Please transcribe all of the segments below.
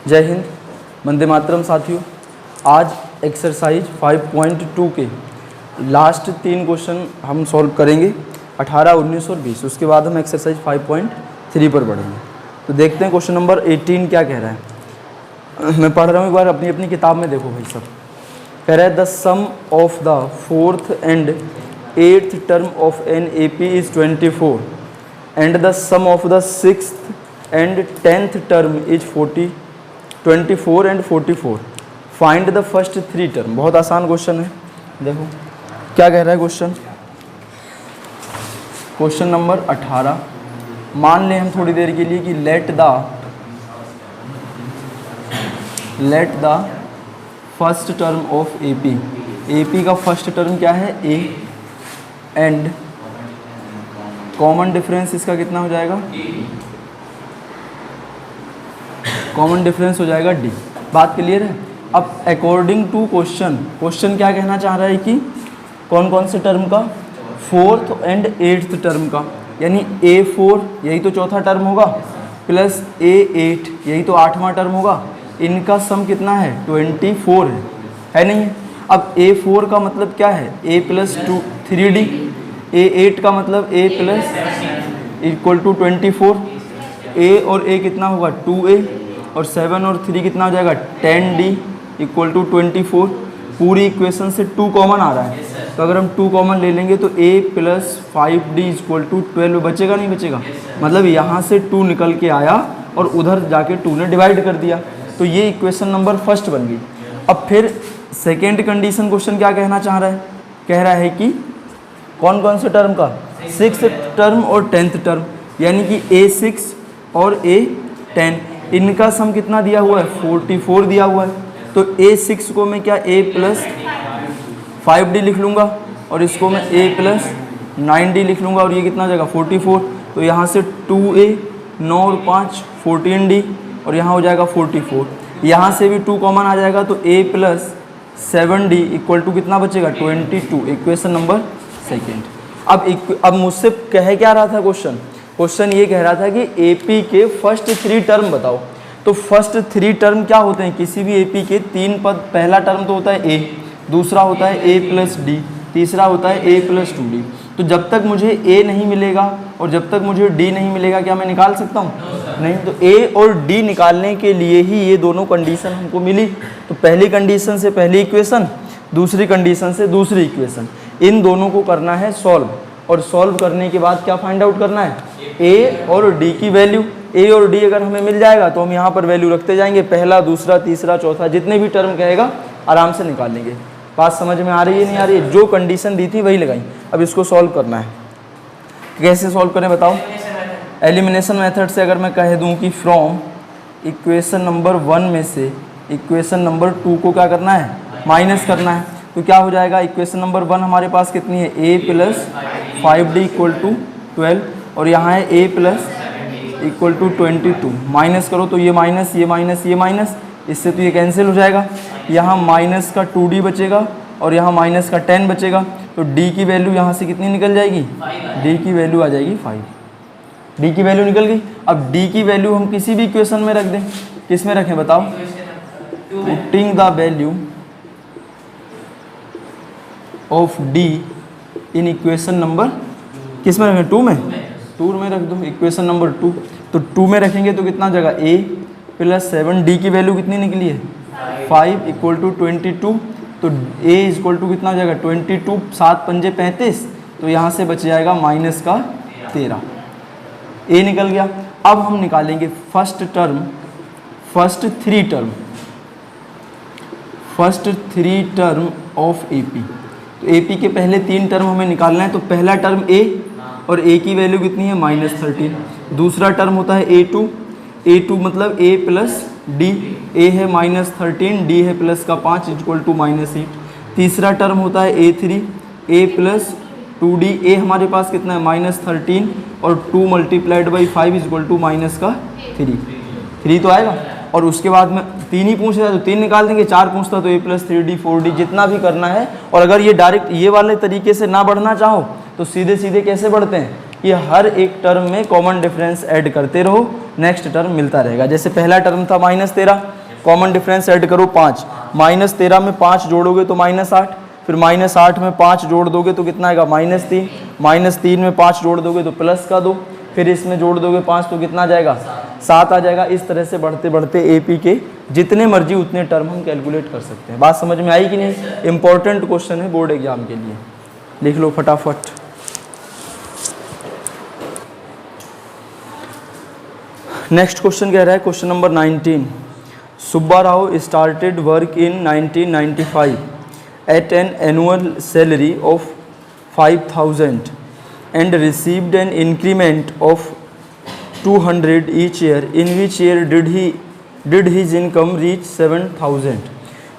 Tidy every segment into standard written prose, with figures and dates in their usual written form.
जय हिंद, वंदे मातरम साथियों। आज एक्सरसाइज 5.2 के लास्ट 3 क्वेश्चन हम सॉल्व करेंगे, 18, 19 और 20। उसके बाद हम एक्सरसाइज 5.3 पर बढ़ेंगे। तो देखते हैं क्वेश्चन नंबर 18 क्या कह रहा है। मैं पढ़ रहा हूँ, एक बार अपनी अपनी किताब में देखो भाई सब। कह रहा है the sum of the 4th and 8th term of an AP is 24 and the sum of the 6th and 10th term is 24 and 44। Find the first 3 term. बहुत आसान क्वेश्चन है। देखो क्या कह रहा है क्वेश्चन। Question number 18। मान लें हम थोड़ी देर के लिए कि let the first term of AP का फर्स्ट टर्म क्या है A, एंड कॉमन डिफरेंस इसका कितना हो जाएगा, कॉमन डिफरेंस हो जाएगा D। बात क्लियर है। अब अकॉर्डिंग टू क्वेश्चन क्या कहना चाह रहा है कि कौन कौन से टर्म का, 4th एंड 8th टर्म का, यानी A4 यही तो चौथा टर्म होगा, प्लस A8 यही तो 8वां टर्म होगा। इनका सम कितना है, 24 है नहीं है। अब A4 का मतलब क्या है, A प्लस 3D। A8 का मतलब A plus equal to 24। A और A कितना होगा, 2A, और 7 और 3 कितना हो जाएगा, 10D इक्वल टू 24। पूरी इक्वेशन से 2 कॉमन आ रहा है, तो अगर हम 2 कॉमन ले लेंगे तो A plus 5D equal to 12 बचेगा, नहीं बचेगा। मतलब यहाँ से 2 निकल के आया और उधर जाके 2 ने डिवाइड कर दिया, तो ये इक्वेशन नंबर फर्स्ट बन गई। अब फिर सेकेंड कंडीशन क्वेश्चन क्या कहना चाह रहा है, कह रहा है कि कौन कौन से टर्म का, 6th टर्म और 10th टर्म, यानी कि A6 और A10, इनका सम कितना दिया हुआ है, 44 दिया हुआ है। तो A6 को मैं क्या A प्लस 5D लिख लूँगा, और इसको मैं A प्लस 9D लिख लूँगा, और ये कितना हो जाएगा 44। तो यहाँ से 2A 9 और 5 14D, और यहाँ हो जाएगा 44। यहाँ से भी 2 कॉमन आ जाएगा, तो A plus 7D equal to कितना बचेगा, 22। Equation number second. अब मुझसे कह क्या रहा था क्वेश्चन ये कह रहा था कि AP के फर्स्ट 3 टर्म बताओ। तो फर्स्ट 3 टर्म क्या होते हैं, किसी भी AP के 3 पद। पहला टर्म तो होता है A, दूसरा होता है A प्लस D, तीसरा होता है A प्लस 2D। तो जब तक मुझे A नहीं मिलेगा और जब तक मुझे D नहीं मिलेगा, क्या मैं निकाल सकता हूँ, नहीं। तो A और D निकालने के लिए ही ये दोनों कंडीशन हमको मिली। तो पहली कंडीशन से पहली इक्वेशन, दूसरी कंडीशन से दूसरी इक्वेशन, इन दोनों को करना है सॉल्व। और सॉल्व करने के बाद क्या फाइंड आउट करना है, A और D की वैल्यू। A और D अगर हमें मिल जाएगा तो हम यहाँ पर वैल्यू रखते जाएंगे, पहला, दूसरा, तीसरा, चौथा, जितने भी टर्म कहेगा आराम से निकाल लेंगे। बात समझ में आ रही है, नहीं आ रही है। जो कंडीशन दी थी वही लगाई। अब इसको सॉल्व करना है। कैसे सॉल्व करें बताओ। एलिमिनेशन मेथड से अगर मैं कह दूं कि फ्रॉम इक्वेशन नंबर 1 में से इक्वेशन नंबर 2 को क्या करना है, माइनस करना है, तो क्या हो जाएगा। इक्वेशन नंबर 1 हमारे पास कितनी है, A plus 5D equal to 12, और यहाँ है A plus equal to 22। Minus करो तो ये माइनस, ये माइनस, ये माइनस, इससे तो ये कैंसिल हो जाएगा। यहाँ माइनस का 2D बचेगा और यहाँ माइनस का 10 बचेगा। तो D की वैल्यू यहाँ से कितनी निकल जाएगी, D की वैल्यू आ जाएगी 5। D की वैल्यू निकल गई। अब D की वैल्यू हम किसी भी इक्वेशन में रख दें, किस में रखें बताओ। Putting the value of D in equation number, किस में रखें, 2 में, 2 में रख दो इक्वेशन नंबर 2। तो 2 में रखेंगे तो कितना जगह, A प्लस 7D की वैल्यू कितनी निकली है, 5 इक्वल टू 22। तो A इक्वल टू कितना हो जाएगा, 22, 7 पंजे 35, तो यहाँ से बच जाएगा माइनस का 13। A निकल गया। अब हम निकालेंगे फर्स्ट 3 टर्म ऑफ AP। तो AP के पहले 3 टर्म हमें निकालना है। तो पहला टर्म A, और A की वैल्यू कितनी है, -13। दूसरा टर्म होता है A2 मतलब A प्लस D। A है -13, D है प्लस का 5 इक्वल टू -8। तीसरा टर्म होता है A3, A plus 2D। A हमारे पास कितना है, -13, और 2 multiplied by 5 equal to minus का 3 तो आएगा। और उसके बाद में 3 ही पूछ रहा है तो 3 निकाल देंगे, 4 पूछता तो A प्लस 3D 4D, जितना भी करना है। और अगर ये डायरेक्ट ये वाले तरीके से ना बढ़ना चाहो तो सीधे सीधे कैसे बढ़ते हैं, कि हर एक टर्म में कॉमन डिफरेंस ऐड करते रहो, नेक्स्ट टर्म मिलता रहेगा। जैसे पहला टर्म था -13, कॉमन डिफरेंस ऐड करो 5, -13 में 5 जोड़ोगे तो -8, फिर -8 में 5 जोड़ दोगे तो कितना आएगा -3, -3 में 5 जोड़ दोगे तो प्लस का 2, फिर इसमें जोड़ दोगे 5 तो कितना आ जाएगा 7 आ जाएगा। इस तरह से बढ़ते बढ़ते एपी के जितने मर्जी उतने टर्म हम कैलकुलेट कर सकते हैं। बात समझ में आई कि नहीं? इंपॉर्टेंट क्वेश्चन है बोर्ड एग्जाम के लिए, लिख लो फटाफट। नेक्स्ट क्वेश्चन कह रहा है question number 19, Subba Rao started work in 1995 at an annual salary of 5000 and received an increment of 200 each year. In which year did his income reach 7000?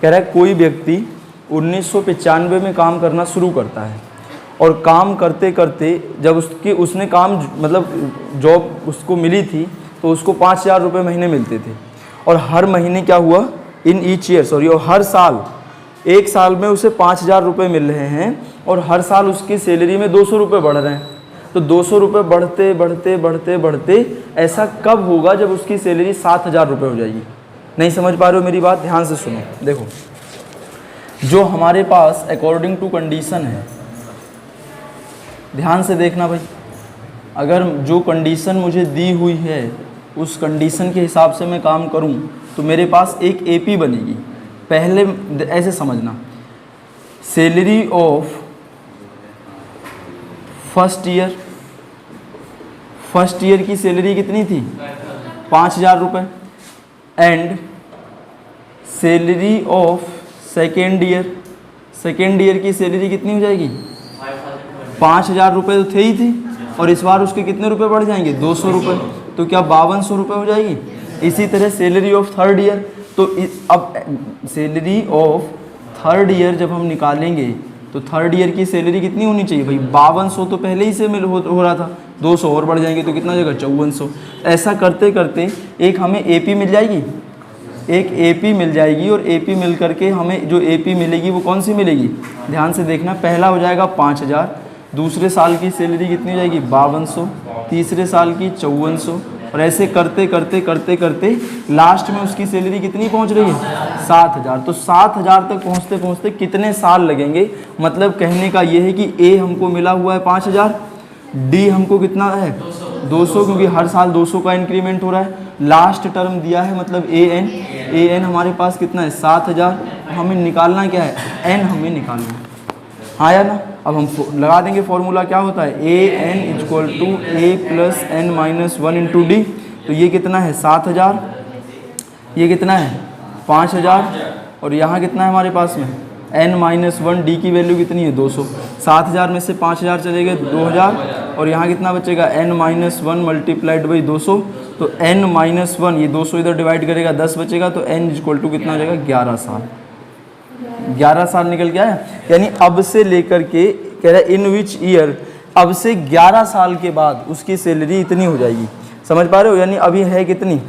कह रहा है कोई व्यक्ति 1995 में काम करना शुरू करता है और काम करते करते जब उसने काम मतलब जॉब उसको मिली थी तो उसको 5000 रुपये महीने मिलते थे, और हर महीने क्या हुआ इन ईच ईयर सॉरी, और हर साल एक साल में उसे 5000 रुपये मिल रहे हैं और हर साल उसकी सैलरी में 200 रुपये बढ़ रहे हैं। तो 200 रुपये बढ़ते बढ़ते बढ़ते बढ़ते ऐसा कब होगा जब उसकी सैलरी 7000 रुपये हो जाएगी? नहीं समझ पा रहे हो मेरी बात? ध्यान से सुनो। देखो, जो हमारे पास अकॉर्डिंग टू कंडीशन है, ध्यान से देखना भाई, अगर जो कंडीशन मुझे दी हुई है उस कंडीशन के हिसाब से मैं काम करूं तो मेरे पास एक एपी बनेगी। पहले ऐसे समझना, सैलरी ऑफ फर्स्ट ईयर की सैलरी कितनी थी 5000 रुपये, and salary of second year की सैलरी कितनी हो जाएगी 5000 रुपये तो थे ही थी, और इस बार उसके कितने रुपए बढ़ जाएंगे 200 रुपये, तो क्या 5200 रुपये हो जाएगी। इसी तरह सैलरी ऑफ थर्ड ईयर, तो अब सैलरी ऑफ थर्ड ईयर जब हम निकालेंगे तो थर्ड ईयर की सैलरी कितनी होनी चाहिए भाई 5200, तो पहले ही से हो रहा था, 200 और बढ़ जाएंगे तो कितना हो जाएगा 5400। ऐसा करते करते एक हमें एपी मिल जाएगी, और एपी मिल करके हमें जो एपी मिलेगी वो कौन सी मिलेगी, ध्यान से देखना। पहला हो जाएगा 5000, दूसरे साल की सैलरी कितनी हो जाएगी 5200, तीसरे साल की 5400, और ऐसे करते करते करते करते लास्ट में उसकी सैलरी कितनी पहुंच रही है 7000। तो 7000 तक पहुंचते पहुंचते कितने साल लगेंगे? मतलब कहने का ये है कि ए हमको मिला हुआ है 5000, डी हमको कितना है 200, क्योंकि हर साल 200 का इंक्रीमेंट हो रहा है, लास्ट टर्म दिया है मतलब ए एन हमारे पास कितना है 7000, हमें निकालना क्या है एन हमें निकालना है, हाँ या ना। अब हम लगा देंगे फॉर्मूला, क्या होता है A N equal to A plus N minus 1 into D. तो ये कितना है 7000, ये कितना है 5000, और यहाँ कितना है हमारे पास में n माइनस 1, डी की वैल्यू कितनी है 200। 7000 में से 5000 चले गए 2000, और यहाँ कितना बचेगा n माइनस 1 मल्टीप्लाइड बाई 200, तो n माइनस 1 ये 200 इधर डिवाइड करेगा 10 बचेगा, तो n इक्वल टू कितना हो जाएगा 11 साल। 11 साल निकल के आया, यानी अब से लेकर के कह रहा है इन विच ईयर, अब से 11 साल के बाद उसकी सैलरी इतनी हो जाएगी। समझ पा रहे हो? यानी अभी है कितनी,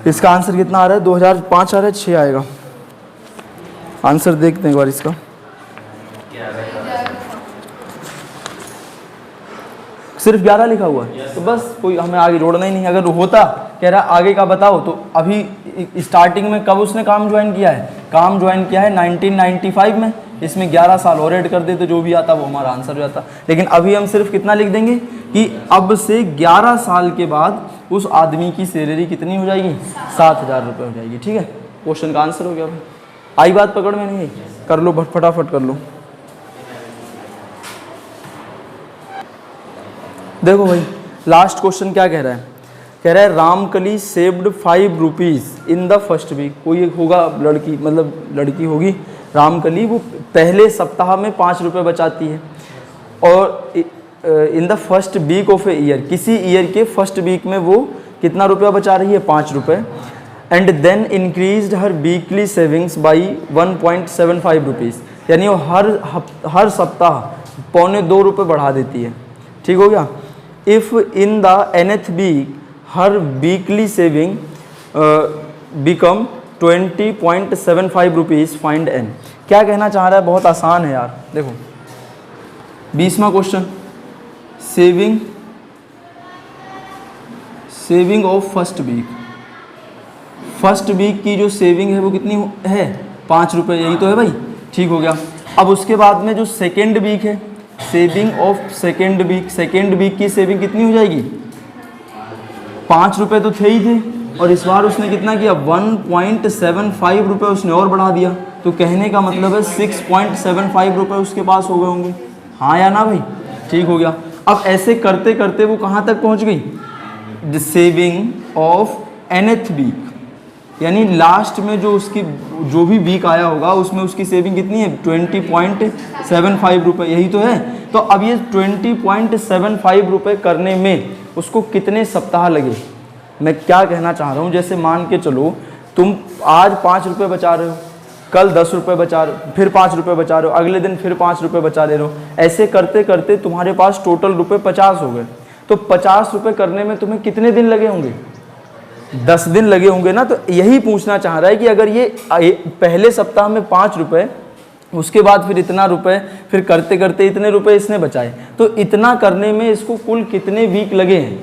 इसका आंसर कितना आ रहा है 2005 आ रहा है 6 आएगा। आंसर देखते हैं एक बार इसका, सिर्फ 11 लिखा हुआ है, तो बस कोई हमें आगे जोड़ना ही नहीं। अगर होता कह रहा आगे का बताओ, तो अभी स्टार्टिंग में कब उसने काम ज्वाइन किया है, काम ज्वाइन किया है 1995 में, इसमें 11 साल और ऐड कर दे तो जो भी आता वो हमारा आंसर हो जाता। लेकिन अभी हम सिर्फ कितना लिख देंगे कि अब से 11 साल के बाद उस आदमी की सैलरी कितनी हो जाएगी 7000 रुपये हो जाएगी। ठीक है, क्वेश्चन का आंसर हो गया भाई। आई बात पकड़ में नहीं? कर लो फटाफट कर लो। देखो भाई लास्ट क्वेश्चन क्या कह रहा है, कह रहा है Ramkali saved 5 rupees in the first week. कोई एक होगा लड़की, मतलब लड़की होगी रामकली, वो पहले सप्ताह में 5 रुपये बचाती है, और in the first week of a year, किसी ईयर के फर्स्ट वीक में वो कितना रुपया बचा रही है 5 रुपये, एंड देन इंक्रीज्ड हर वीकली सेविंग्स बाई 1.75 रुपीज़, यानी वो हर सप्ताह 1.25 रुपये बढ़ा देती है। ठीक हो गया। If in the nth week हर weekly saving become 20.75 rupees, find n। क्या कहना चाह रहा है, बहुत आसान है यार। देखो 20वां question, saving of first first week की जो सेविंग है वो कितनी है 5 रुपये, यही तो है भाई, ठीक हो गया। अब उसके बाद में जो सेकेंड वीक है, सेविंग ऑफ सेकेंड वीक की सेविंग कितनी हो जाएगी, 5 रुपये तो थे ही थे, और इस बार उसने कितना किया 1.75 रुपये उसने और बढ़ा दिया, तो कहने का मतलब है 6.75 रुपये उसके पास हो गए होंगे, हाँ या ना भाई, ठीक हो गया। अब ऐसे करते करते वो कहाँ तक पहुँच गई, the saving of nth week, यानी लास्ट में जो उसकी जो भी वीक आया होगा उसमें उसकी सेविंग कितनी है 20.75 रुपये, यही तो है। तो अब ये 20.75 रुपये करने में उसको कितने सप्ताह लगे, मैं क्या कहना चाह रहा हूँ, जैसे मान के चलो तुम आज 5 रुपये बचा रहे हो, कल 10 रुपये बचा रहे हो, फिर 5 रुपये बचा रहे हो, अगले दिन फिर 5 रुपये बचा ले रहे हो, ऐसे करते करते तुम्हारे पास टोटल रुपये 50 हो गए। तो 50 रुपये करने में तुम्हें कितने दिन लगे होंगे, 10 दिन लगे होंगे ना। तो यही पूछना चाह रहा है कि अगर ये पहले सप्ताह में 5 रुपये, उसके बाद फिर इतना रुपए, फिर करते करते इतने रुपए इसने बचाए, तो इतना करने में इसको कुल कितने वीक लगे हैं,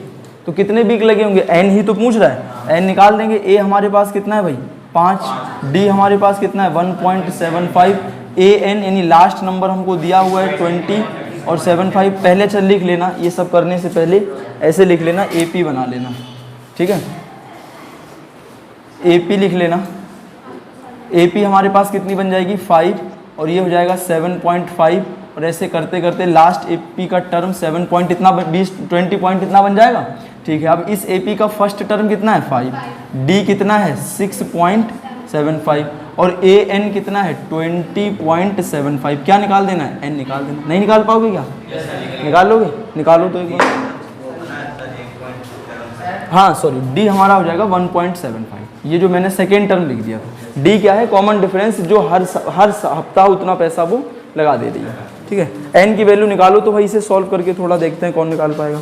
तो कितने वीक लगे होंगे, एन ही तो पूछ रहा है, एन निकाल देंगे। ए हमारे पास कितना है भाई 5, डी हमारे पास कितना है 1.75, ए एन यानी लास्ट नंबर हमको दिया हुआ है 20 और 75। पहले चल लिख लेना, ये सब करने से पहले ऐसे लिख लेना, ए पी बना लेना, ठीक है, ए पी लिख लेना। ए पी हमारे पास कितनी बन जाएगी 5, और ये हो जाएगा 7.5, और ऐसे करते करते लास्ट ए पी का टर्म 7 पॉइंट इतना 20 पॉइंट इतना बन जाएगा, ठीक है। अब इस ए पी का फर्स्ट टर्म कितना है 5, डी कितना है 6.75, और ए एन कितना है 20.75। क्या निकाल देना है, एन निकाल देना। नहीं निकाल पाओगे क्या, निकाल लोगे, निकालो तो एक बार। हाँ सॉरी, डी हमारा हो जाएगा 1.75, ये जो मैंने सेकेंड टर्म लिख दिया था। डी क्या है, कॉमन डिफरेंस, जो हर हफ्ता उतना पैसा वो लगा दे रही है, ठीक है। एन की वैल्यू निकालो, तो भाई इसे सॉल्व करके थोड़ा देखते हैं कौन निकाल पाएगा।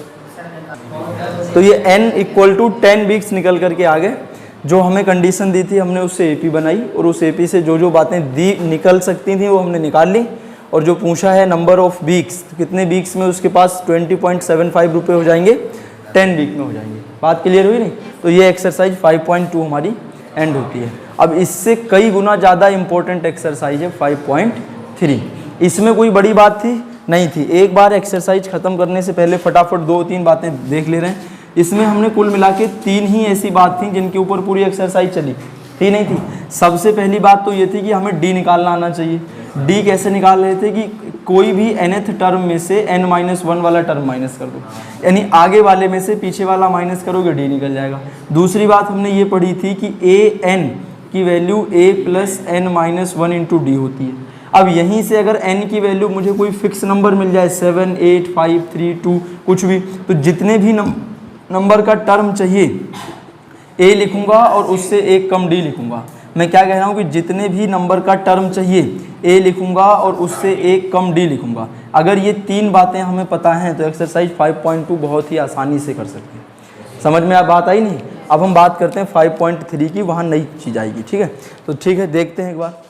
तो ये n इक्वल टू 10 वीक्स निकल करके आ गए। जो हमें कंडीशन दी थी हमने उससे एपी बनाई, और उस एपी से जो जो बातें दी निकल सकती थी वो हमने निकाल ली। और जो पूछा है नंबर ऑफ वीक्स, तो कितने वीक्स में उसके पास 20.75 रुपये हो जाएंगे, 10 वीक में हो जाएंगे। बात क्लियर हुई नहीं। तो ये एक्सरसाइज 5.2 हमारी एंड होती है। अब इससे कई गुना ज़्यादा इंपॉर्टेंट एक्सरसाइज है 5.3। इसमें कोई बड़ी बात थी नहीं थी। एक बार एक्सरसाइज ख़त्म करने से पहले फटाफट 2-3 बातें देख ले रहे हैं। इसमें हमने कुल मिला के 3 ही ऐसी बात थी जिनके ऊपर पूरी एक्सरसाइज चली थी, नहीं थी। सबसे पहली बात तो ये थी कि हमें डी निकालना आना चाहिए। डी कैसे निकाल रहे थे कि कोई भी nth टर्म में से n-1 वाला टर्म माइनस कर दो, यानी आगे वाले में से पीछे वाला माइनस करोगे डी निकल जाएगा। दूसरी बात हमने ये पढ़ी थी कि a n की value a plus n-1 into D होती है। अब यहीं से अगर n की वैल्यू मुझे कोई फिक्स नंबर मिल जाए 7, 8, 5, 3, 2 कुछ भी, तो जितने भी नंबर का टर्म चाहिए a लिखूंगा और उससे एक कम d लिखूंगा। मैं क्या कह रहा हूँ कि जितने भी नंबर का टर्म चाहिए a लिखूंगा और उससे एक कम d लिखूंगा। अगर ये 3 बातें हमें पता हैं तो एक्सरसाइज 5.2 बहुत ही आसानी से कर सकते हैं। समझ में आप बात आई नहीं। अब हम बात करते हैं 5.3 की, वहाँ नई चीज़ आएगी, ठीक है। तो ठीक है, देखते हैं एक बार।